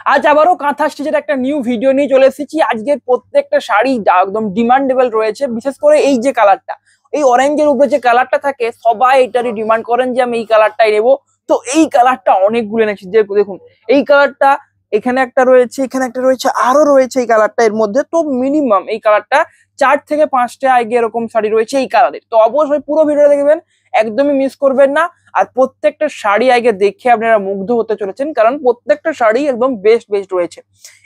আজ আবারও কাঁথা স্টিচের একটা নিউ ভিডিও নিয়ে চলে এসেছি। আজকের প্রত্যেকটা শাড়ি একদম ডিমান্ডেবল রয়েছে, বিশেষ করে এই যে কালারটা, এই অরেঞ্জের উপরে যে কালারটা থাকে, সবাই এটারই ডিমান্ড করেন যে আমি এই কালারটাই নেবো। তো এই কালারটা অনেকগুলো এনেছি, যে দেখুন এই কালারটা এখানে একটা রয়েছে, এখানে একটা রয়েছে, আরো রয়েছে এই কালারটা এর মধ্যে। তো মিনিমাম এই কালারটা 4 থেকে 5টা আগে এরকম শাড়ি রয়েছে এই কালারের। তো অবশ্যই পুরো ভিডিওটা দেখবেন, একদমই মিস করবেন না। আর প্রত্যেকটা শাড়ি আগে দেখে আপনারা মুগ্ধ হতে চলেছেন, কারণ প্রত্যেকটা শাড়ি একদম বেস্ট বেস্ট রয়েছে।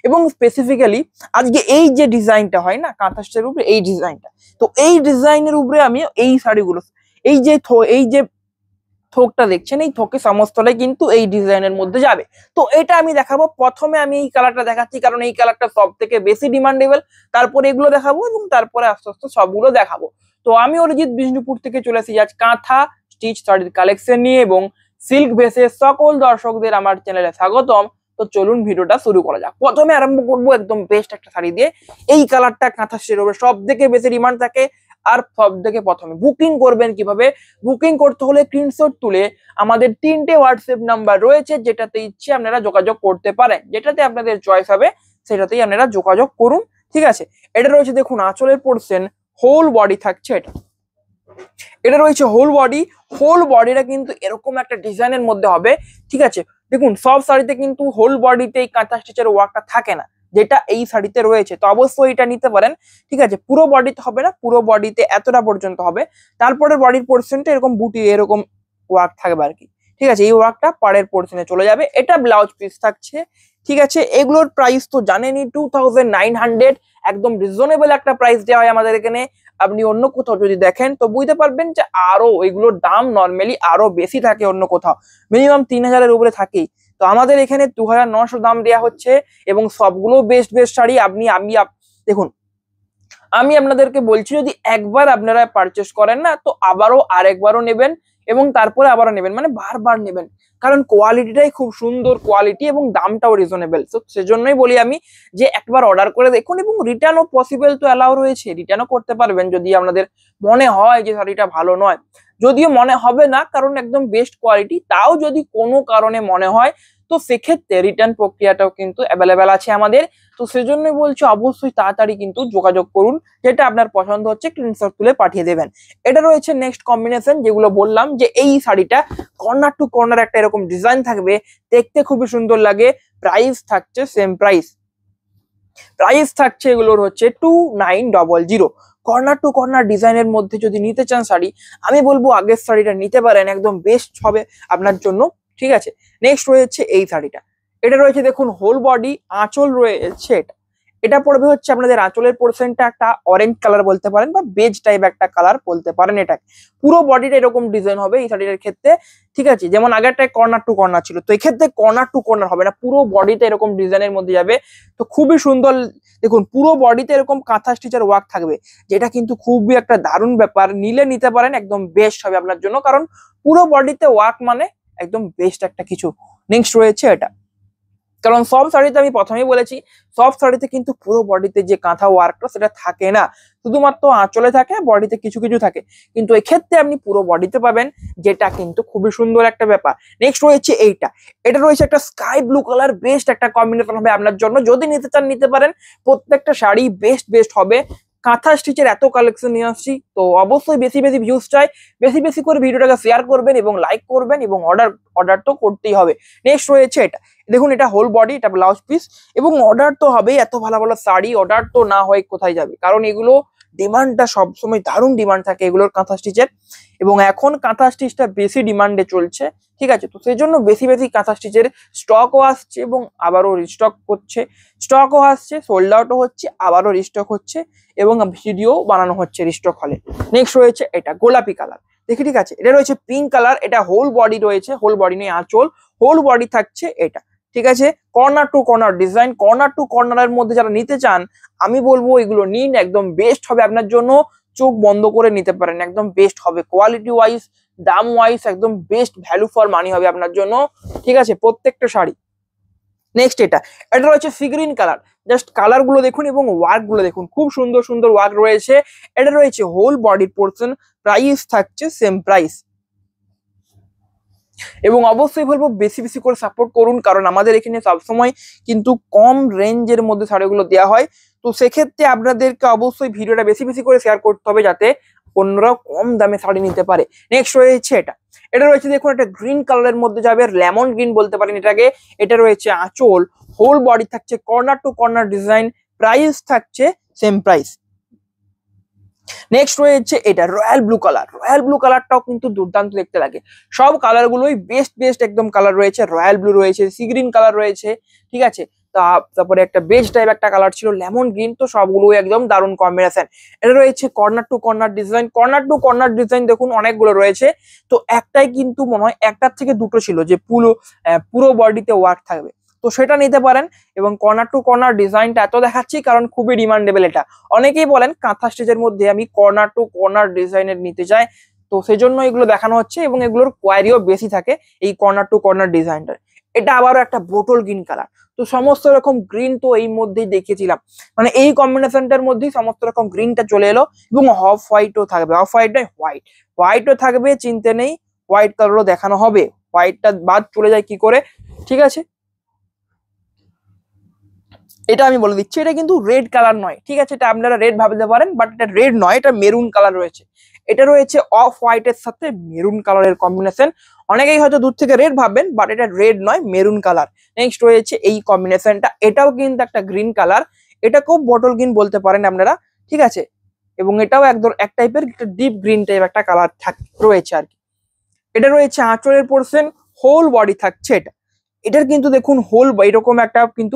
এবং স্পেসিফিক্যালি আজকে এই যে ডিজাইনটা হয় না কাঁথা স্টিচের উপরে, এই ডিজাইনটা, তো এই ডিজাইনের উপরে আমি এই শাড়িগুলো, এই যে থোকটা দেখছেন, এই থোকে সমস্তটাই কিন্তু এই ডিজাইনের মধ্যে যাবে। তো এটা আমি দেখাবো। প্রথমে আমি এই কালারটা দেখাচ্ছি, কারণ এই কালারটা সব থেকে বেশি ডিমান্ডেবল। তারপরে এগুলো দেখাবো এবং তারপরে আস্তে আস্তে সবগুলো দেখাবো। তো আমি অরিজিৎ বিষ্ণুপুর থেকে চলে এসেছি আজ কাঁথা স্টিচ শাড়ির কালেকশন নিয়ে, এবং সিল্ক বেসের সকল দর্শকদের আমার চ্যানেলে স্বাগতম। তো চলুন ভিডিওটা শুরু করা যাক। প্রথমে আরম্ভ করবো একদম বেস্ট একটা শাড়ি দিয়ে। এই কালারটা কাঁথা স্টিচের উপরে সব থেকে বেশি ডিমান্ড থাকে। আর সব থেকে প্রথমে বুকিং করবেন কিভাবে? বুকিং করতে হলে স্ক্রিনশট তুলে আমাদের 3টে হোয়াটসঅ্যাপ নাম্বার রয়েছে, যেটাতে ইচ্ছে আপনারা যোগাযোগ করতে পারেন। যেটাতে আপনাদের চয়েস হবে সেটাতেই আপনারা যোগাযোগ করুন, ঠিক আছে? এটা রয়েছে দেখুন আঁচলের পোর্শন, হোল বডি থাকছে এটা। এটা রয়েছে হোল বডি। হোল বডিটা কিন্তু এরকম একটা ডিজাইনের মধ্যে হবে, ঠিক আছে? দেখুন সব শাড়িতে কিন্তু হোল বডিতে এই কাঁথা স্টিচের ওয়ার্কটা থাকে না, যেটা এই শাড়িতে রয়েছে। তো অবশ্যই এটা নিতে পারেন, ঠিক আছে? পুরো বডিতে হবে না, পুরো বডিতে এতটা পর্যন্ত হবে। তারপরে বডির পোর্শনটা এরকম বুটি এরকম ওয়ার্ক থাকবে আর কি, ঠিক আছে? এই ওয়ার্কটা পাড়ের পোর্শনে চলে যাবে। এটা ব্লাউজ পিস থাকছে, ঠিক আছে? এগুলোর প্রাইস তো জানেনই, 2900। একদম রিজনেবল একটা প্রাইস দেওয়া হয় আমাদের এখানে। আপনি অন্য কোথাও যদি দেখেন তো বুঝতে পারবেন যে আরো এগুলোর দাম নর্মালি আরো বেশি থাকে অন্য কোথাও, মিনিমাম 3000-এর উপরে থাকেই। তো আমাদের এখানে 2900 দাম দেওয়া হচ্ছে, এবং সবগুলো বেস্ট বেস্ট শাড়ি। দেখুন, আমি আপনাদেরকে বলছি, যদি একবার আপনারা পারচেস করেন না, তো আবারও আরেকবারও নেবেন, এবং তারপরে আবারও নেবেন, মানে বারবার নেবেন। কারণ কোয়ালিটিটাই খুব সুন্দর কোয়ালিটি, এবং দামটাও রিজনেবল। তো সেজন্যই বলি আমি যে একবার অর্ডার করে দেখুন, এবং রিটার্নও পসিবল তো অ্যালাউ রয়েছে, রিটার্নও করতে পারবেন যদি আপনাদের মনে হয় যে শাড়িটা ভালো নয়। যদিও মনে হবে না, কারণ একদম বেস্ট কোয়ালিটি। তাও যদি কোনো কারণে মনে হয়, তো সেক্ষেত্রে রিটার্ন প্রক্রিয়াটাও কিন্তু অ্যাভেলেবেল আছে আমাদের। তো সেজন্যই বলছি অবশ্যই তাড়াতাড়ি কিন্তু যোগাযোগ করুন। যেটা আপনার পছন্দ হচ্ছে স্ক্রিনশট তুলে পাঠিয়ে দেবেন। এটা রয়েছে নেক্সট কম্বিনেশন, যেগুলো বললাম যে এই শাড়িটা কর্নার টু কর্নার একটা এরকম ডিজাইন থাকবে, দেখতে খুবই সুন্দর লাগে। প্রাইস থাকছে সেম প্রাইস। প্রাইস থাকছে এগুলোর হচ্ছে 2900। কর্নার টু কর্নার ডিজাইনের মধ্যে যদি নিতে চান শাড়ি, আমি বলবো আগের শাড়িটা নিতে পারেন, একদম বেস্ট হবে আপনার জন্য, ঠিক আছে? নেক্সট রয়েছে এই শাড়িটা। এটা রয়েছে দেখুন হোল বডি, আঁচল রয়েছে এটা। এটা পড়বে হচ্ছে আপনাদের আঁচলের পোর্শনটা একটা অরেঞ্জ কালার বলতে পারেন, বা বেজ টাইপ একটা কালার বলতে পারেন। এটা পুরো বডিটা এরকম ডিজাইন হবে এই শাড়িটার ক্ষেত্রে, ঠিক আছে? যেমন আগেরটায় কর্নার টু কর্নার ছিল, তো এক্ষেত্রে কর্নার টু কর্নার হবে না, পুরো বডিতে এরকম ডিজাইনের মধ্যে যাবে। তো খুবই সুন্দর। দেখুন পুরো বডিতে এরকম কাঁথা স্টিচের ওয়ার্ক থাকবে, যেটা কিন্তু খুবই একটা দারুণ ব্যাপার। নিলে নিতে পারেন, একদম বেস্ট হবে আপনার জন্য, কারণ পুরো বডিতে ওয়ার্ক মানে একদম বেস্ট একটা কিছু। নেক্সট রয়েছে এটা। কারণ সব শাড়িতে আমি প্রথমেই বলেছি, সব শাড়িতে কিন্তু পুরো বডিতে যে কাঁথা ওয়ার্কটা সেটা থাকে না, শুধুমাত্র আঁচলে থাকে, বডিতে কিছু কিছু থাকে। কিন্তু এক্ষেত্রে আপনি পুরো বডিতে পাবেন, যেটা কিন্তু খুবই সুন্দর একটা ব্যাপার। নেক্সট রয়েছে এইটা। এটা রয়েছে একটা স্কাই ব্লু কালার, বেস্ট একটা কম্বিনেশন হবে আপনার জন্য। যদি নিতে চান নিতে পারেন, প্রত্যেকটা শাড়ি বেস্ট বেস্ট হবে। কাঁথা স্টিচের এত কালেকশন নিয়ে আসছি, তো অবশ্যই বেশি বেশি ভিউজ চাই। বেশি বেশি করে ভিডিওটাকে শেয়ার করবেন এবং লাইক করবেন, এবং অর্ডার তো করতেই হবে। নেক্সট রয়েছে এটা। দেখুন এটা হোল বডি, এটা ব্লাউজ পিস, এবং অর্ডার তো হবেই। এত ভালো ভালো শাড়ি অর্ডার তো না হয় কোথায় যাবে? কারণ এগুলো ডিমান্ডটা সবসময় দারুণ ডিমান্ড থাকে এগুলোর কাঁথা স্টিচের, এবং এখন কাঁথা স্টিচটা বেশি ডিমান্ডে চলছে, ঠিক আছে? তো সেই জন্য বেশি বেশি কাঁথা স্টিচের স্টকও আসছে, এবং আবারও রিস্টক করছে। স্টকও আসছে, সোল্ড আউটও হচ্ছে, আবারও রিস্টক হচ্ছে, এবং ভিডিও বানানো হচ্ছে রিস্টক হলে। নেক্সট রয়েছে এটা গোলাপি কালার, দেখি, ঠিক আছে? এটা রয়েছে পিঙ্ক কালার। এটা হোল বডি রয়েছে, হোল বডি নেই আঁচল, হোল বডি থাকছে এটা, ঠিক আছে? Corner to corner design, corner to কর্নারের মধ্যে যারা নিতে চান, আমি বলবো এগুলো নিন, একদম বেস্ট হবে আপনার জন্য। চোখ বন্ধ করে নিতে পারেন, একদম বেস্ট হবে কোয়ালিটি ওয়াইজ, দাম ওয়াইজ একদম বেস্ট ভ্যালু ফর মানি হবে আপনার জন্য, ঠিক আছে? প্রত্যেকটা শাড়ি। নেক্সট এটা। এটা রয়েছে sea green colour. Just colour গুলো দেখুন এবং ওয়ার্ক গুলো দেখুন, খুব সুন্দর সুন্দর ওয়ার্ক রয়েছে। এটা রয়েছে হোল বডির পোর্শন। প্রাইস থাকছে সেম প্রাইস। এবং অবশ্যই বলবো বেশি বেশি করে সাপোর্ট করুন, কারণ আমাদের এখানে সবসময় কিন্তু কম রেঞ্জের মধ্যে শাড়িগুলো দেওয়া হয়। তো সেক্ষেত্রে আপনাদেরকে অবশ্যই ভিডিওটা বেশি বেশি করে শেয়ার করতে হবে, যাতে অন্যরাও কম দামে শাড়ি নিতে পারে। নেক্সট রয়েছে এটা, এটা রয়েছে দেখুন একটা গ্রিন কালারের মধ্যে যাবে, লেমন গ্রিন বলতে পারেন এটাকে। এটা রয়েছে আঁচল, হোল বডি থাকছে corner to corner design, price থাকছে সেম প্রাইস। নেক্সট রয়েছে এটা royal blue colour, royal blue কালারটাও কিন্তু দুর্দান্ত দেখতে লাগে। সব কালার গুলোই বেস্ট বেস্ট একদম কালার রয়েছে, রয়্যাল ব্লু রয়েছে, সি গ্রিন কালার রয়েছে, ঠিক আছে। তারপরে একটা বেজ টাইপ একটা কালার ছিল লেমন গ্রিন, তো সবগুলো একদম দারুণ কম্বিনেশন। এটা রয়েছে corner to corner design, corner to corner design দেখুন অনেকগুলো রয়েছে। তো একটাই কিন্তু মনে হয় একটার থেকে দুটো ছিল যে পুরো বডিতে ওয়ার্ক থাকবে, তো সেটা নিতে পারেন। এবং কর্নার টু কর্নার ডিজাইনটা এত দেখাচ্ছি কারণ খুবই ডিমান্ডেবল এটা। অনেকেই বলেন কাঁথা স্টিচের মধ্যে আমি কর্নার টু কর্নার ডিজাইনের নিতে চাই, তো সেই জন্য এগুলো দেখানো হচ্ছে এবং এগুলোর কোয়ারিও বেশি থাকে এই কর্নার টু কর্নার ডিজাইনটার। এটা আবারও একটা বোটল গ্রিন কালার, তো সমস্ত রকম গ্রিন তো এই মধ্যেই দেখিয়েছিলাম, মানে এই কম্বিনেশনটার মধ্যেই সমস্ত রকম গ্রিনটা চলে এলো। এবং অফ হোয়াইটও থাকবে, অফ হোয়াইট নয় হোয়াইট, হোয়াইটও থাকবে, চিনতে নেই, হোয়াইট কালারও দেখানো হবে। হোয়াইটটা বাদ চলে যায় কি করে, ঠিক আছে। এটা আমি বলে দিচ্ছি, এটা কিন্তু রেড কালার নয়, ঠিক আছে, এটা আপনারা রেড ভাবতে পারেন, বাট এটা রেড নয়, এটা মেরুন কালার রয়েছে। এটা রয়েছে অফ হোয়াইটের সাথে মেরুন কালারের কম্বিনেশন। অনেকেই হয়তো দূর থেকে রেড ভাববেন, বাট এটা রেড নয়, মেরুন কালার। নেক্সট রয়েছে এই কম্বিনেশনটা, এটাও কিন্তু একটা গ্রিন কালার, এটা খুব বটল গ্রিন বলতে পারেন আপনারা, ঠিক আছে। এবং এটাও একদম এক টাইপের ডিপ গ্রিন টাইপ একটা কালার রয়েছে আর কি। এটা রয়েছে আঁচলের পোর্শন, হোল বডি থাকছে এটা। এটার কিন্তু দেখুন হোল এরকম একটা কিন্তু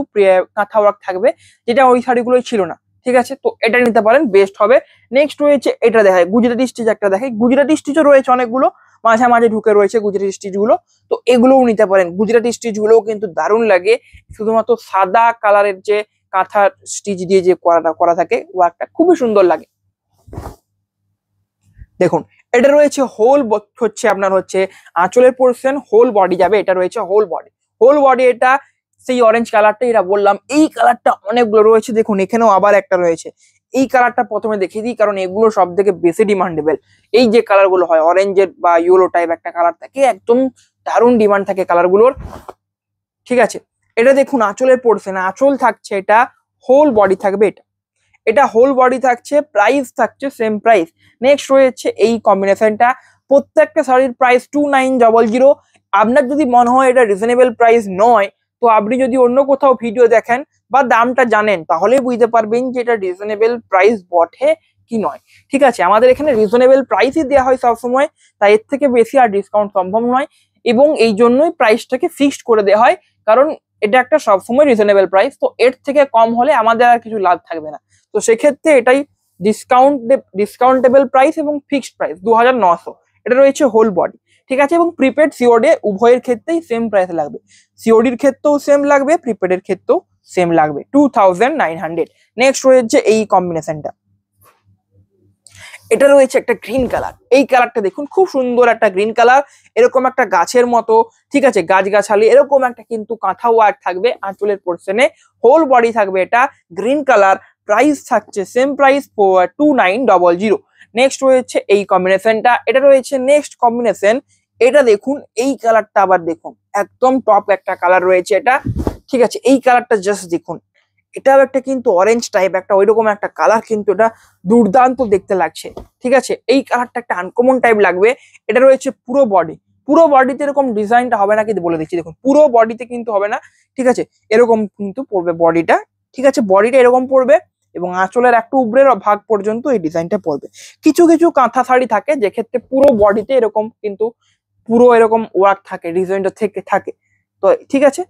কাঁথা ওয়ার্ক থাকবে, যেটা ওই শাড়িগুলোই ছিল না, ঠিক আছে। তো এটা নিতে পারেন, বেস্ট হবে। নেক্সট রয়েছে এটা দেখায় গুজরাটি স্টিচ, একটা দেখায় গুজরাটি স্টিচও রয়েছে অনেকগুলো, মাঝে মাঝে ঢুকে রয়েছে গুজরাটি স্টিচ গুলো, তো এগুলোও নিতে পারেন। গুজরাটি স্টিচ গুলোও কিন্তু দারুণ লাগে, শুধুমাত্র সাদা কালারের যে কাঁথা স্টিচ দিয়ে যে করা থাকে ওয়ার্কটা খুবই সুন্দর লাগে। দেখুন এটা রয়েছে হোল হচ্ছে আপনার হচ্ছে আঁচলের পোর্শন, হোল বডি যাবে, এটা রয়েছে হোল বডি, হোল বডি। এটা সেই অরেঞ্জ কালারটা এটা বললাম, এই কালারটা অনেকগুলো রয়েছে, দেখুন এখানেও আবার একটা রয়েছে। এই কালারটা প্রথমে দেখিয়ে দিই কারণ এগুলো সব থেকে বেশি ডিমান্ডেবল। এই যে কালার গুলো হয় অরেঞ্জের বা ইয়েলো টাইপ একটা কালার থাকে, একদম দারুণ ডিমান্ড থাকে কালার গুলোর, ঠিক আছে। এটা দেখুন আঁচলের পোর্শন, আঁচল থাকছে, এটা হোল বডি থাকবে, এটা এটা হোল বডি থাকছে, প্রাইস থাকছে সেম প্রাইস। নেক্সট রয়েছে এই কম্বিনেশনটা, প্রত্যেকটা শাড়ির প্রাইস 2900। আপনার যদি মনে হয় এটা রিজনেবল প্রাইস নয়, তো আপনি যদি অন্য কোথাও ভিডিও দেখেন বা দামটা জানেন তাহলে বুঝতে পারবেন যে এটা রিজনেবল প্রাইস বটে কি নয়, ঠিক আছে। আমাদের এখানে রিজনেবল প্রাইসই দেওয়া হয় সবসময়, তাই এর থেকে বেশি আর ডিসকাউন্ট সম্ভব নয়, এবং এই জন্যই প্রাইসটাকে ফিক্সড করে দেওয়া হয়, কারণ এটা একটা সবসময় রিজনেবল প্রাইস, তো এর থেকে কম হলে আমাদের আর কিছু লাভ থাকবে না। তো সেক্ষেত্রে এটাই ডিসকাউন্টেবল প্রাইস এবং ফিক্সড প্রাইস 2900। এটা রয়েছে হোল বডি, ঠিক আছে। এবং প্রিপেড সিওডি উভয়ের ক্ষেত্রেই সেম প্রাইস লাগবে, সিওডির ক্ষেত্রেও সেম লাগবে, প্রিপেডের ক্ষেত্রেও সেম লাগবে, 2900। নেক্সট রয়েছে এই কম্বিনেশনটা, এটা রয়েছে একটা গ্রিন কালার। এই কালারটা দেখুন খুব সুন্দর একটা গ্রিন কালার, এরকম একটা গাছের মতো, ঠিক আছে, গাছগাছালি এরকম একটা কিন্তু কাঁথা ওয়ার্ক থাকবে আঁচলের পোর্শনে, হোল বডি থাকবে, এটা গ্রিন কালার, প্রাইস থাকছে সেম প্রাইস 2900। নেক্সট রয়েছে এই কম্বিনেশনটা, এটা রয়েছে নেক্সট কম্বিনেশন। এটা দেখুন এই কালারটা আবার দেখুন একদম টপ একটা কালার রয়েছে এটা, ঠিক আছে। এই কালারটা জাস্ট দেখুন, এটাও একটা কিন্তু অরেঞ্জ টাইপ একটা ওইরকম একটা কালার, কিন্তু এটা দুর্দান্ত দেখতে লাগছে, ঠিক আছে। এই কালারটা একটা আনকমন টাইপ লাগবে। এটা রয়েছে পুরো বডি, পুরো বডিতে এরকম ডিজাইনটা হবে না, কিন্তু বলে দিচ্ছি দেখুন পুরো বডিতে কিন্তু হবে না, ঠিক আছে, এরকম কিন্তু পড়বে বডিটা, ঠিক আছে, বডিটা এরকম পড়বে এবং আঁচলের একটু উপরের ভাগ পর্যন্ত এই ডিজাইনটা পড়বে। কিছু কিছু কাঁথা শাড়ি থাকে যে ক্ষেত্রে পুরো বডিতে এরকম কিন্তু পুরো এরকম ওয়ার্ক থাকে, ডিজাইনটা থেকে থাকে, তো ঠিক আছে।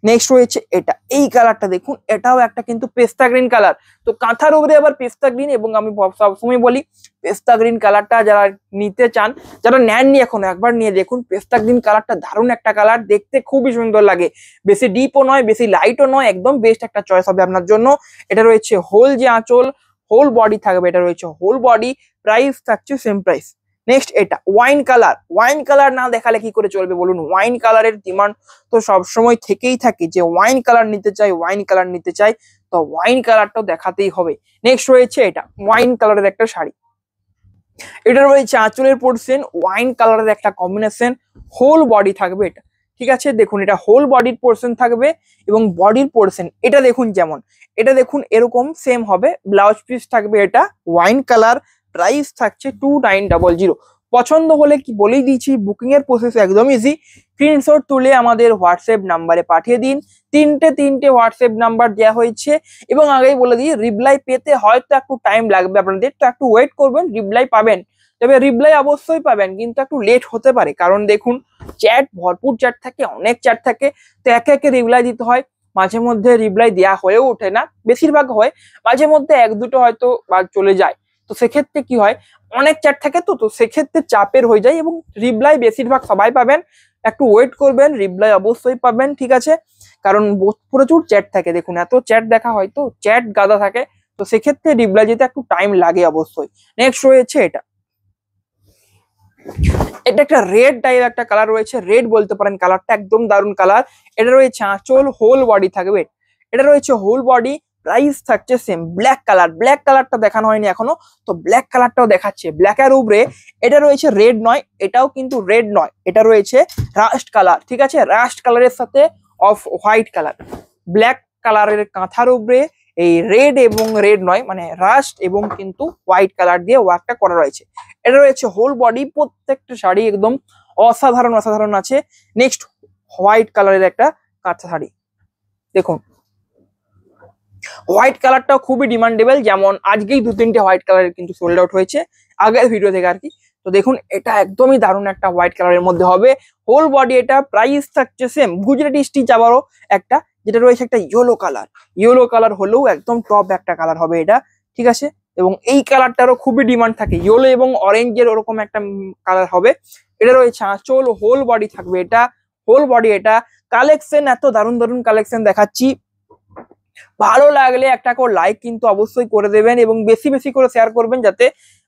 নেক্সট রয়েছে এটা, এই কালারটা দেখুন, এটাও একটা কিন্তু পেস্তা গ্রিন কালার। তো কাঁথার উপরে আবার পেস্তা গ্রিন, এবং আমি সবসময় বলি পেস্তা গ্রিন কালারটা যারা নিতে চান, যারা নেননি এখনো একবার নিয়ে দেখুন, পেস্তা গ্রিন কালারটা দারুণ একটা কালার, দেখতে খুবই সুন্দর লাগে, বেশি ডিপও নয় বেশি লাইটও নয়, একদম বেস্ট একটা চয়েস হবে আপনার জন্য। এটা রয়েছে হোল যে আঁচল, হোল বডি থাকবে, এটা রয়েছে হোল বডি, প্রাইস থাকছে সেম প্রাইস। নেক্সট এটা ওয়াইন কালার, ওয়াইন কালার না দেখালে কি করে চলবে বলুন, ওয়াইন কালারের ডিমান্ড তো সবসময় থেকেই থাকে যে ওয়াইন কালার নিতে চাই, ওয়াইন কালার নিতে চাই, তো ওয়াইন কালারটাও দেখাতেই হবে। নেক্সট রয়েছে এটা ওয়াইন কালারের একটা শাড়ি, এটা রয়েছে আঁচলের পোর্শন, ওয়াইন কালারের একটা কম্বিনেশন, হোল বডি থাকবে এটা। ঠিক আছে, দেখুন এটা হোল বডির পোর্শন থাকবে এবং বডির পোর্শন এটা দেখুন, যেমন এটা দেখুন এরকম সেম হবে। ব্লাউজ পিস থাকবে এটা ওয়াইন কালার, প্রাইস থাকছে 2900। পছন্দ হলে কি বলেই দিয়েছি, বুকিং এর প্রসেস একদম ইজি। স্ক্রিনশট তুলে আমাদের হোয়াটসঅ্যাপ নাম্বারে পাঠিয়ে দিন। তিনটে হোয়াটসঅ্যাপ নাম্বার দেওয়া হয়েছে এবং আগেই বলে দিই রিপ্লাই পেতে হয়তো একটু টাইম লাগবে আপনাদের, তো একটু ওয়েট করবেন, রিপ্লাই পাবেন। তবে রিপ্লাই অবশ্যই পাবেন, কিন্তু একটু লেট হতে পারে, কারণ দেখুন চ্যাট ভরপুর চ্যাট থাকে, অনেক চ্যাট থাকে, তো একে একে রিপ্লাই দিতে হয়। মাঝে মধ্যে রিপ্লাই দেওয়া হয়েও ওঠে না, বেশিরভাগ হয় মাঝে মধ্যে এক দুটো হয়তো বা চলে যায়। তো সেক্ষেত্রে কি হয়, অনেক চ্যাট থাকে, তো সেক্ষেত্রে চাপের হয়ে যায় এবং রিপ্লাই বেশিরভাগ সবাই পাবেন। একটু ওয়েট করবেন, রিপ্লাই অবশ্যই পাবেন। ঠিক আছে, কারণ প্রচুর চ্যাট থাকে, দেখুন এত চ্যাট দেখা হয়, তো চ্যাট গাদা থাকে, তো সেক্ষেত্রে রিপ্লাই দিতে একটু টাইম লাগে অবশ্যই। নেক্সট রয়েছে এটা, এটা একটা রেড টাইপ একটা কালার রয়েছে, রেড বলতে পারেন কালারটা, একদম দারুণ কালার। এটা রয়েছে আঁচল, হোল বডি থাকবে, এটা রয়েছে হোল বডি, প্রাইস থাকছে সেম। ব্ল্যাক কালার, ব্ল্যাক কালারটা দেখানো হয়নি এখনো, তো ব্ল্যাক কালারটাও দেখাচ্ছে। ব্ল্যাকের উপরে এটা রয়েছে রেড নয়, এটাও কিন্তু রেড নয়, এটা রয়েছে রাস্ট কালার। ঠিক আছে, রাস্ট কালারের সাথে অফ হোয়াইট কালার, ব্ল্যাক কালারের কাঁথার উপরে এই রেড এবং রেড নয় মানে রাস্ট এবং কিন্তু হোয়াইট কালার দিয়ে ওয়ার্কটা করা রয়েছে। এটা রয়েছে হোল বডি, প্রত্যেকটা শাড়ি একদম অসাধারণ অসাধারণ আছে। নেক্সট হোয়াইট কালারের একটা কাঁথা শাড়ি, দেখুন হোয়াইট কালারটাও খুবই ডিমান্ডেবল, যেমন আজকেই 2-3টে হোয়াইট কালারের কিন্তু সোল্ড আউট হয়েছে আগের ভিডিও থেকে আর কি। তো দেখুন এটা একদমই দারুণ একটা হোয়াইট কালারের মধ্যে হবে, হোল বডি। এটা প্রাইস থাকছে সেম, গুজরাটি স্টিচ আবারও একটা, যেটা রয়েছে একটা ইয়েলো কালার, ইয়েলো কালার হলেও একদম টপ একটা কালার হবে এটা। ঠিক আছে, এবং এই কালারটারও খুবই ডিমান্ড থাকে, ইয়েলো এবং অরেঞ্জের ওরকম একটা কালার হবে। এটা রয়েছে আঁচল, হোল বডি থাকবে এটা, হোল বডি। এটা কালেকশন এত দারুণ দারুণ কালেকশন দেখাচ্ছি, ভালো লাগলে একটা করে লাইক কিন্তু অবশ্যই করে দেবেন এবং বেশি বেশি করে শেয়ার করবেন, যাতে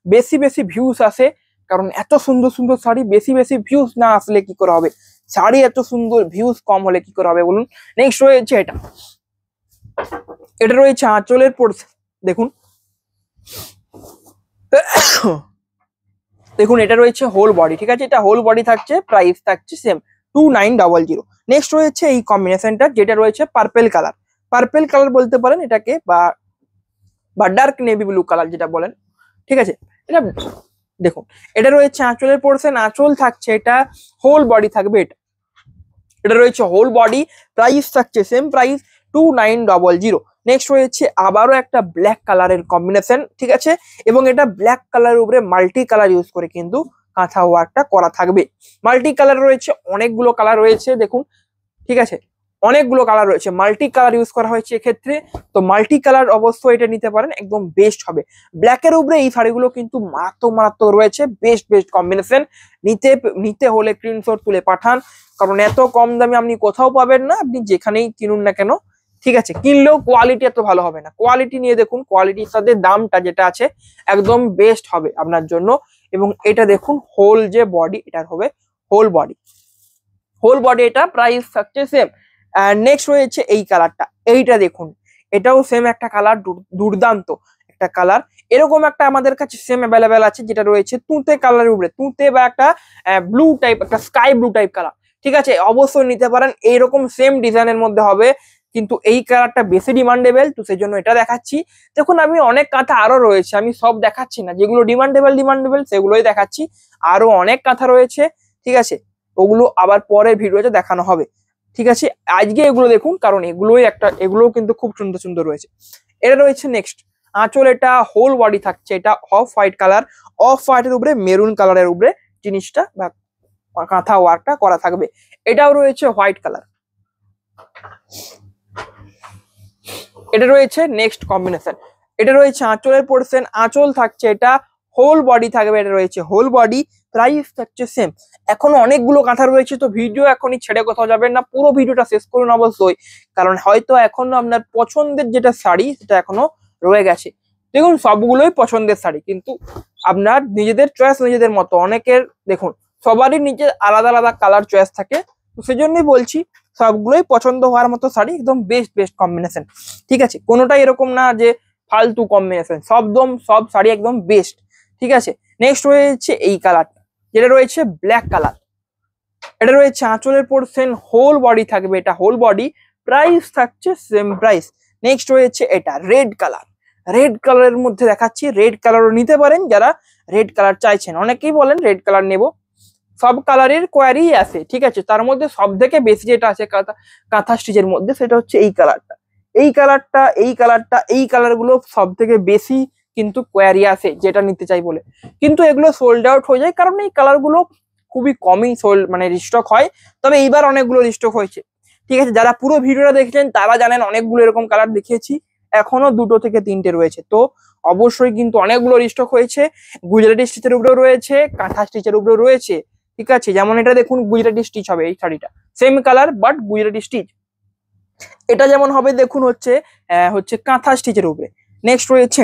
বেশি বেশি ভিউস আসে। কারণ এত সুন্দর সুন্দর শাড়ি বেশি বেশি ভিউস না আসলে কি করে হবে, শাড়ি এত সুন্দর ভিউস কম হলে কি করে হবে বলুন। নেক্সট রয়েছে এটা, এটা রয়েছে আঁচলের পোর্শন, দেখুন দেখুন এটা রয়েছে হোল বডি। ঠিক আছে, এটা হোল বডি থাকছে, প্রাইস থাকছে সেম 2900। নেক্সট রয়েছে এই কম্বিনেশনটা, যেটা রয়েছে পার্পেল কালার, পার্পেল কালার বলতে পারেন এটাকে, বা ডার্ক নেভি ব্লু কালার যেটা বলেন। ঠিক আছে, এটা দেখুন এটা রয়েছে আঁচলের পোর্শন, আঁচল থাকছে এটা, হোল বডি থাকবে এটা, এটা রয়েছে হোল বডি, প্রাইস থাকছে সেম প্রাইস 2900। নেক্সট রয়েছে আবারও একটা ব্ল্যাক কালারের কম্বিনেশন। ঠিক আছে, এবং এটা ব্ল্যাক কালারের উপরে মাল্টি কালার ইউজ করে কিন্তু কাঁথা ওয়ার্কটা করা থাকবে। মাল্টি কালার রয়েছে, অনেকগুলো কালার রয়েছে দেখুন। ঠিক আছে, অনেকগুলো কালার রয়েছে, মাল্টি কালার ইউজ করা হয়েছে এক্ষেত্রে, তো মাল্টি কালার অবশ্যই এটা নিতে পারেন, একদম বেস্ট হবে। ব্ল্যাকের উপরে এই শাড়িগুলো কিন্তু মারাত্মক মারাত্মক রয়েছে, বেস্ট বেস্ট কম্বিনেশন। নিতে হলে স্ক্রিনশট তুলে পাঠান, কারণ এত কম দামে আপনি কোথাও পাবেন না, আপনি যেখানেই কিনুন না কেন। ঠিক আছে, কিনলেও কোয়ালিটি এত ভালো হবে না, কোয়ালিটি নিয়ে দেখুন, কোয়ালিটির সাথে দামটা যেটা আছে একদম বেস্ট হবে আপনার জন্য। এবং এটা দেখুন হোল যে বডি, এটার হবে হোল বডি, হোল বডি, এটা প্রাইস থাকছে সেম। নেক্সট রয়েছে এই কালারটা, এইটা দেখুন এটাও সেম একটা কালার, দুর্দান্ত একটা কালার। এরকম একটা আমাদের কাছে সেম অ্যাভেলেবেল আছে, যেটা রয়েছে তুঁতে কালারের উপরে, তুঁতে বা একটা ব্লু টাইপ, একটা স্কাই ব্লু টাইপ কালার। ঠিক আছে, অবশ্যই নিতে পারেন, এইরকম সেম ডিজাইনের মধ্যে হবে, কিন্তু এই কালারটা বেশি ডিমান্ডেবল, তো সেই জন্য এটা দেখাচ্ছি। দেখুন আমি অনেক কাঁথা আরো রয়েছে, আমি সব দেখাচ্ছি না, যেগুলো ডিমান্ডেবল সেগুলোই দেখাচ্ছি, আরো অনেক কাঁথা রয়েছে। ঠিক আছে, ওগুলো আবার পরের ভিডিওতে দেখানো হবে। ঠিক আছে, আজকে এগুলো দেখুন, কারণ এগুলোও কিন্তু খুব সুন্দর সুন্দর রয়েছে। এটা রয়েছে নেক্সট আঁচল, এটা হোল বডি থাকছে, এটা অফ হোয়াইট কালার, অফ হোয়াইটের উপরে মেরুন কালারের উপরে জিনিসটা বা কাঁথা ওয়ার্কটা করা থাকবে। এটাও রয়েছে হোয়াইট কালার। এটা রয়েছে নেক্সট কম্বিনেশন, এটা রয়েছে আঁচলের পোর্শন, আঁচল থাকছে এটা, হোল বডি থাকবে, এটা রয়েছে হোল বডি, প্রাইস থাকছে সেম। এখনো অনেকগুলো কাঁথা রয়েছে, তো ভিডিও এখনই ছেড়ে কোথাও যাবেন না, পুরো ভিডিওটা শেষ করুন অবশ্যই, কারণ হয়তো এখনো আপনার পছন্দের যেটা শাড়ি সেটা এখনো রয়ে গেছে। দেখুন সবগুলোই পছন্দের শাড়ি, কিন্তু আপনার নিজেদের চয়েস নিজেদের মতো, অনেকের দেখুন সবারই নিজের আলাদা আলাদা কালার চয়েস থাকে, তো সেই জন্যই বলছি সবগুলোই পছন্দ হওয়ার মতো শাড়ি, একদম বেস্ট বেস্ট কম্বিনেশন। ঠিক আছে, কোনোটাই এরকম না যে ফালতু কম্বিনেশন, সব শাড়ি একদম বেস্ট। ঠিক আছে, নেক্সট রয়েছে এই কালারটা, যেটা রয়েছে ব্ল্যাক কালার। এটা রয়েছে আঁচলের পোর্শন, হোল বডি থাকবে, এটা হোল বডি, প্রাইস থাকছে সেম প্রাইস। নেক্সট রয়েছে এটা রেড কালার। রেড কালারের মধ্যে দেখাচ্ছি, রেড কালারও নিতে পারেন যারা রেড কালার চাইছেন। অনেকেই বলেন রেড কালার নেব, সব কালারের কোয়ারি আছে, ঠিক আছে। তার মধ্যে সব থেকে বেশি যেটা আছে কাঁথা স্টিচের মধ্যে, সেটা হচ্ছে এই কালারটা, এই কালারটা, এই কালারটা, এই কালারগুলো সব থেকে বেশি কিন্তু কোয়ারি আছে যেটা নিতে চাই বলে। কিন্তু এগুলো সোল্ড আউট হয়ে যায়, কারণ এই কালারগুলো খুবই কমই মানে রিস্টক হয়। তবে এইবার অনেকগুলো রিস্টক হয়েছে, ঠিক আছে। যারা পুরো ভিডিওটা দেখছেন তারা জানেন অনেকগুলো এরকম কালার দেখিয়েছি, এখনো 2 থেকে 3টে রয়েছে। তো অবশ্যই কিন্তু অনেকগুলো রিস্টক হয়েছে, গুজরাটি স্টিচের উপরেও রয়েছে, কাঁথা স্টিচের উপরেও রয়েছে, ঠিক আছে। যেমন এটা দেখুন গুজরাটি স্টিচ হবে এই শাড়িটা, same colour but Gujarati stitch. এটা যেমন হবে দেখুন হচ্ছে কাঁথা স্টিচের উপরে। নেক্সট রয়েছে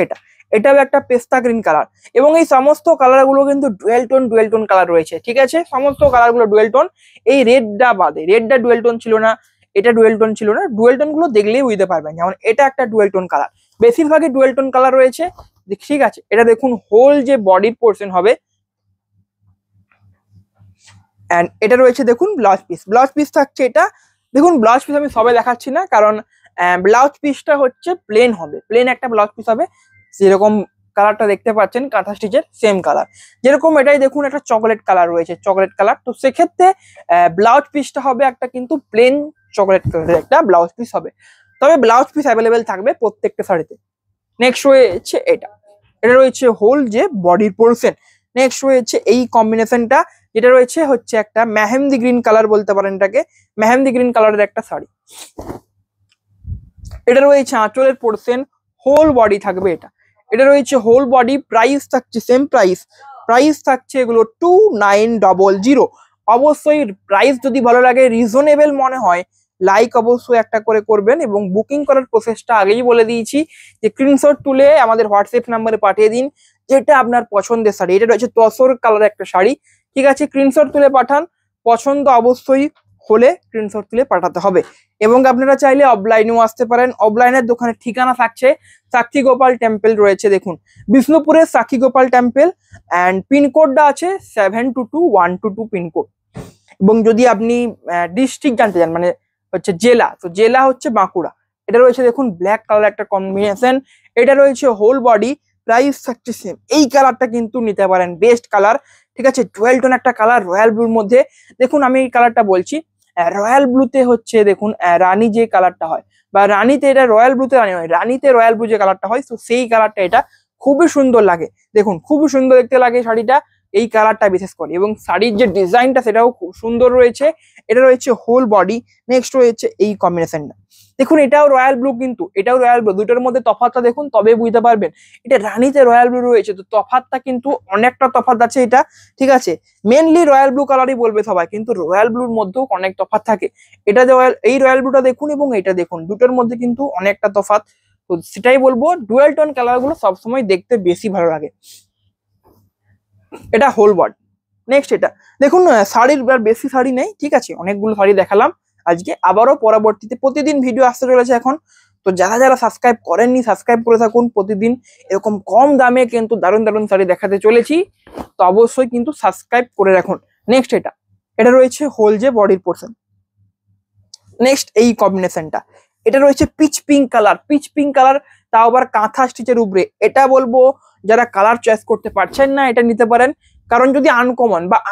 এটাও একটা পেস্তা গ্রিন কালার, এবং এই সমস্ত কালার গুলো কিন্তু ডুয়েল টোন কালার রয়েছে, ঠিক আছে। সমস্ত কালার গুলো ডুয়েল টোন, এই রেডটা বাদে, রেডটা ডুয়েল টোন ছিল না, এটা ডুয়েল টোন ছিল না। ডুয়েল টোন গুলো দেখলেই বুঝতে পারবেন, যেমন এটা একটা ডুয়েল টোন কালার, বেশিরভাগই ডুয়েল টোন কালার রয়েছে, ঠিক আছে। এটা দেখুন হোল যে বডির পোর্শন হবে, এন্ড এটা রয়েছে দেখুন ব্লাউজ পিস। ব্লাউজ পিস থাকছে এটা, দেখুন ব্লাউজ পিস আমি সবাই দেখাচ্ছি না, কারণ ব্লাউজ পিসটা হচ্ছে প্লেন হবে, প্লেন একটা ব্লাউজ পিস হবে, যেরকম কালারটা দেখতে পাচ্ছেন কাঁথা স্টিচের সেম কালার। যেরকম এটাই দেখুন একটা চকলেট কালার রয়েছে, চকলেট কালার। তো সেক্ষেত্রে ব্লাউজ পিসটা হবে একটা কিন্তু প্লেন চকলেট কালারের একটা ব্লাউজ পিস হবে। তবে ব্লাউজ পিস অ্যাভেলেবেল থাকবে প্রত্যেকটা শাড়িতে। নেক্সট রয়েছে এটা রয়েছে হোল যে বডির পোর্শন। নেক্সট রয়েছে এই কম্বিনেশনটা, যেটা রয়েছে হচ্ছে একটা মেহেন্দি গ্রিন কালার বলতে পারেন এটাকে, মেহেন্দি গ্রিন কালারের একটা শাড়ি। এটা রয়েছে আঁচলের পোর্শন, হোল বডি থাকবে এটা, এটা রয়েছে হোল বডি, প্রাইস থাকছে সেম প্রাইস, প্রাইস থাকছে এগুলো 2900। অবশ্যই প্রাইস যদি ভালো লাগে, রিজনেবল মনে হয়, লাইক অবশ্যই একটা করে করবেন। এবং বুকিং করার প্রসেসটা আগেই বলে দিয়েছি, যে স্ক্রিনশট তুলে আমাদের হোয়াটসঅ্যাপ নাম্বারে পাঠিয়ে দিন যেটা আপনার পছন্দের শাড়ি। এটা রয়েছে তসর কালার একটা শাড়ি, ঠিক আছে। স্ক্রিনশট তুলে পাঠান, পছন্দ অবশ্যই হলে স্ক্রিনশট তুলে পাঠাতে হবে। এবং আপনারা চাইলে অফলাইনেও আসতে পারেন, অফলাইনের দোকানের ঠিকানা থাকছে সাক্ষী গোপাল টেম্পল রয়েছে, দেখুন বিষ্ণুপুরের সাক্ষী গোপাল টেম্পল, অ্যান্ড পিনকোডটা আছে 722122 পিনকোড। এবং যদি আপনি ডিস্ট্রিক্ট জানতে চান, মানে হচ্ছে জেলা, তো জেলা হচ্ছে বাঁকুড়া। এটা রয়েছে দেখুন ব্ল্যাক কালার একটা কম্বিনেশন, এটা রয়েছে হোল বডি, প্রাইস থাকছে সেম। এই কালারটা কিন্তু নিতে পারেন, বেস্ট কালার, ঠিক আছে। ডুয়েল টোন একটা কালার রয়্যাল ব্লুর মধ্যে। দেখুন আমি এই কালারটা বলছি, রয়্যাল ব্লুতে হচ্ছে দেখুন রানী যে কালারটা হয়, বা রানীতে, এটা রয়্যাল ব্লুতে রানী হয়, রানীতে রয়্যাল ব্লু যে কালারটা হয়, তো সেই কালারটা এটা খুবই সুন্দর লাগে, দেখুন খুবই সুন্দর দেখতে লাগে শাড়িটা এই কালারটা বিশেষ করে। এবং শাড়ির যে ডিজাইনটা সেটাও খুব সুন্দর রয়েছে। এটা রয়েছে হোল বডি। নেক্সট রয়েছে এই কম্বিনেশনটা, দেখুন এটাও রয়্যাল ব্লু, কিন্তু এটাও রয়্যাল ব্লু, দুটোর মধ্যে তফাৎটা দেখুন তবে বুঝতে পারবেন। এটা রানীতে রয়্যাল ব্লু রয়েছে, তো তফাৎটা কিন্তু অনেকটা তফাৎ আছে এটা, ঠিক আছে। মেনলি রয়্যাল ব্লু কালারই বলবে সবাই, কিন্তু রয়্যাল ব্লুর মধ্যেও অনেক তফাৎ থাকে। এটা যে এই রয়্যাল ব্লুটা দেখুন এবং এটা দেখুন, দুটোর মধ্যে কিন্তু অনেকটা তফাৎ। তো সেটাই বলবো, ডুয়েল টোন কালার গুলো সবসময় দেখতে বেশি ভালো লাগে। এটা হোল বডি। নেক্সট এটা দেখুন, শাড়ির আর বেশি শাড়ি নেই, ঠিক আছে, অনেকগুলো শাড়ি দেখালাম আজকে, আবারও পরবর্তীতে প্রতিদিন ভিডিও আসতে চলেছে এখন। তো যারা যারা সাবস্ক্রাইব করেননি সাবস্ক্রাইব করে থাকুন, প্রতিদিন এরকম কম দামে কিন্তু দারুণ দারুণ শাড়ি দেখাতে চলেছি, তো অবশ্যই কিন্তু সাবস্ক্রাইব করে রাখুন। নেক্সট এটা রয়েছে হোল যে বডির পোর্শন। নেক্সট এই কম্বিনেশনটা, এটা রয়েছে pitch pink colour, pitch pink colour, তাও আবার কাঁথা স্টিচের উপরে। এটা বলবো যারা কালার চয়েস করতে পারছেন না এটা নিতে পারেন, কারণ যদি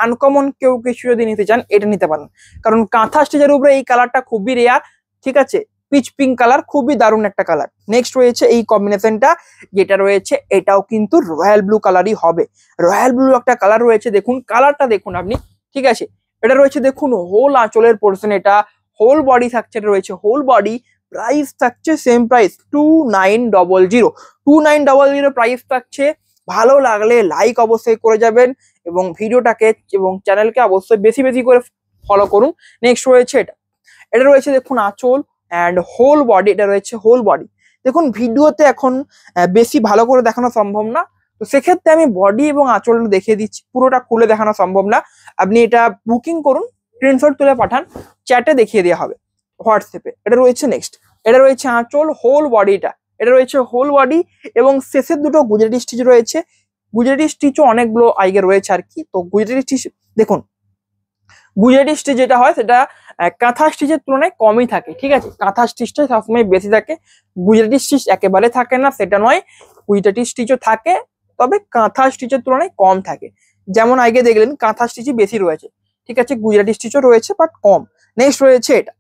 আনকমন কেউ কিছু যদি নিতে চান এটা নিতে পারেন, কারণ কাঁথা স্টিচের উপরে এই কালারটা খুবই রেয়ার, ঠিক আছে। পিচ পিঙ্ক কালার খুবই দারুণ একটা কালার। নেক্সট রয়েছে এই কম্বিনেশনটা, যেটা রয়েছে এটাও কিন্তু রয়্যাল ব্লু কালারই হবে, রয়্যাল ব্লু একটা কালার রয়েছে, দেখুন কালারটা দেখুন আপনি, ঠিক আছে। এটা রয়েছে দেখুন হোল আঁচলের পোর্শন, এটা হোল বডি থাকছে, এটা রয়েছে হোল বডি, প্রাইস থাকছে সেম প্রাইস 2900, 2900 প্রাইস থাকছে। ভালো লাগলে লাইক অবশ্যই করে যাবেন, এবং ভিডিওটাকে এবং চ্যানেলকে অবশ্যই বেশি বেশি করে ফলো করুন। নেক্সট রয়েছে এটা রয়েছে দেখুন আঁচল অ্যান্ড হোল বডি, এটা রয়েছে হোল বডি। দেখুন ভিডিওতে এখন বেশি ভালো করে দেখানো সম্ভব না, তো সেক্ষেত্রে আমি বডি এবং আঁচলটা দেখিয়ে দিচ্ছি, পুরোটা খুলে দেখানো সম্ভব না। আপনি এটা বুকিং করুন, স্ক্রিনশট তুলে পাঠান, চ্যাটে দেখিয়ে দেওয়া হবে হোয়াটসঅ্যাপে। এটা রয়েছে নেক্সট, এটা রয়েছে আঁচল, হোল বডিটা, এটা রয়েছে হোল বডি, এবং শেষের দুটো গুজরাটি স্টিচ রয়েছে, গুজরাটি স্টিচও অনেকগুলো আইগে রয়েছে আর কি। তো গুজরাটি স্টিচ দেখুন, গুজরাটি স্টিচ যেটা হয় সেটা কাঁথা স্টিচের তুলনায় কমই থাকে, ঠিক আছে। কাঁথা স্টিচটা সবসময় বেশি থাকে, গুজরাটি স্টিচ একেবারে থাকে না সেটা নয়, গুজরাটি স্টিচও থাকে, তবে কাঁথা স্টিচের তুলনায় কম থাকে। যেমন আগে দেখলেন কাঁথা স্টিচই বেশি রয়েছে, ঠিক আছে, গুজরাটি স্টিচও রয়েছে বাট কম। নেক্সট রয়েছে এটা,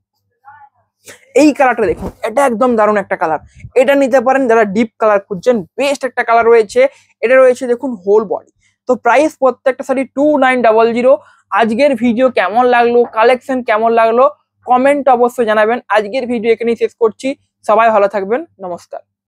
এই কালারটা দেখুন, এটা একদম দারুণ একটা কালার, এটা নিতে পারেন যারা ডিপ কালার খুঁজছেন, বেস্ট একটা কালার রয়েছে। এটা রয়েছে দেখুন হোল বডি। তো প্রাইস প্রত্যেকটা শাড়ি 2900। আজকের ভিডিও কেমন লাগলো, কালেকশন কেমন লাগলো, কমেন্ট অবশ্যই জানাবেন। আজকের ভিডিও এখানেই শেষ করছি, সবাই ভালো থাকবেন, নমস্কার।